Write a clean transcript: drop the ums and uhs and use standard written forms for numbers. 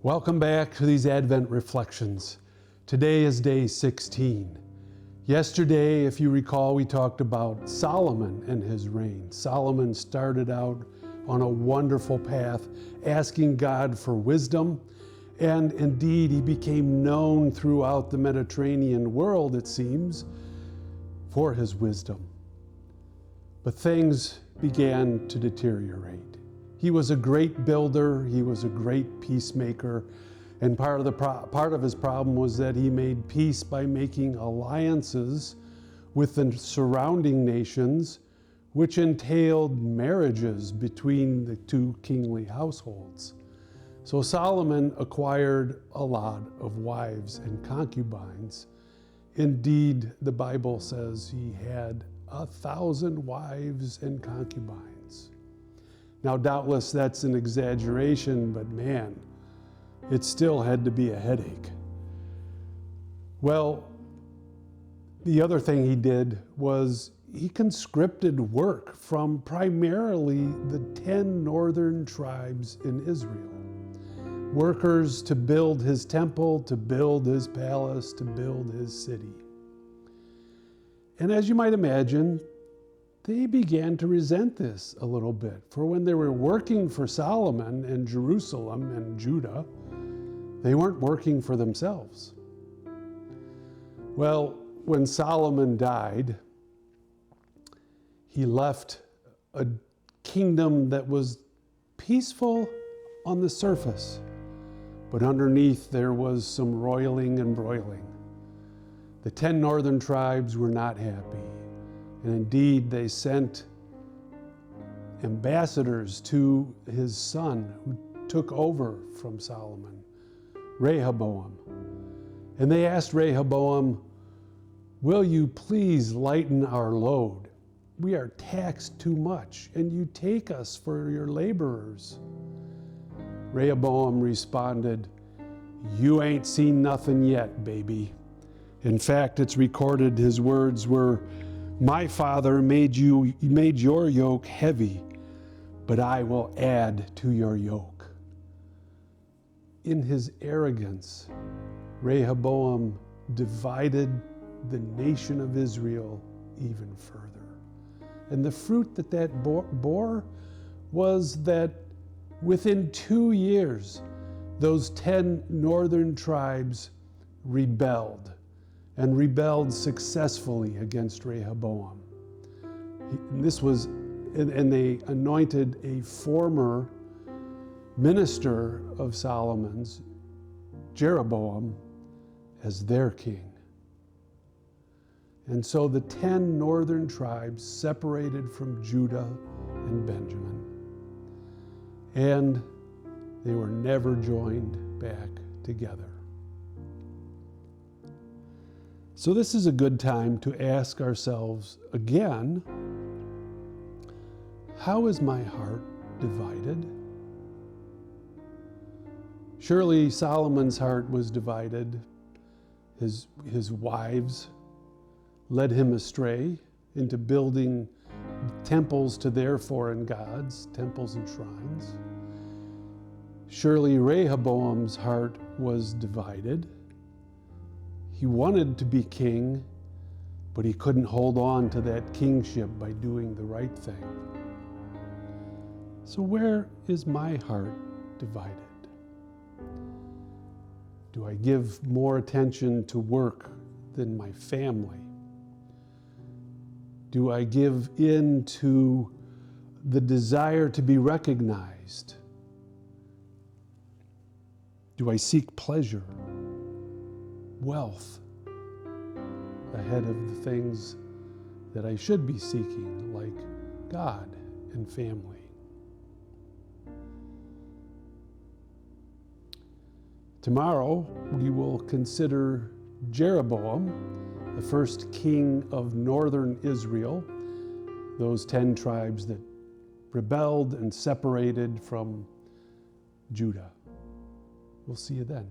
Welcome back to these Advent reflections. Today is day 16. Yesterday, if you recall, we talked about Solomon and his reign. Solomon started out on a wonderful path, asking God for wisdom, and indeed he became known throughout the Mediterranean world, it seems, for his wisdom. But things began to deteriorate. He was a great builder, he was a great peacemaker, and part of his problem was that he made peace by making alliances with the surrounding nations, which entailed marriages between the two kingly households. So Solomon acquired a lot of wives and concubines. Indeed, the Bible says he had 1,000 wives and concubines. Now, doubtless that's an exaggeration, but man, it still had to be a headache. Well, the other thing he did was he conscripted work from primarily the 10 northern tribes in Israel. Workers to build his temple, to build his palace, to build his city. And as you might imagine, they began to resent this a little bit. For when they were working for Solomon and Jerusalem and Judah, they weren't working for themselves. Well, when Solomon died, he left a kingdom that was peaceful on the surface, but underneath there was some roiling and broiling. The 10 northern tribes were not happy. And indeed, they sent ambassadors to his son who took over from Solomon, Rehoboam. And they asked Rehoboam, "Will you please lighten our load? We are taxed too much, and you take us for your laborers." Rehoboam responded, "You ain't seen nothing yet, baby." In fact, it's recorded his words were, "My father made your yoke heavy, but I will add to your yoke." In his arrogance, Rehoboam divided the nation of Israel even further. And the fruit that bore was that within 2 years, those 10 northern tribes rebelled. And rebelled successfully against Rehoboam. And they anointed a former minister of Solomon's, Jeroboam, as their king. And so the 10 northern tribes separated from Judah and Benjamin. And they were never joined back together. So this is a good time to ask ourselves again, how is my heart divided? Surely Solomon's heart was divided. His wives led him astray into building temples to their foreign gods, temples and shrines. Surely Rehoboam's heart was divided. He wanted to be king, but he couldn't hold on to that kingship by doing the right thing. So where is my heart divided? Do I give more attention to work than my family? Do I give in to the desire to be recognized? Do I seek pleasure, wealth, ahead of the things that I should be seeking, like God and family? Tomorrow, we will consider Jeroboam, the first king of northern Israel, those 10 tribes that rebelled and separated from Judah. We'll see you then.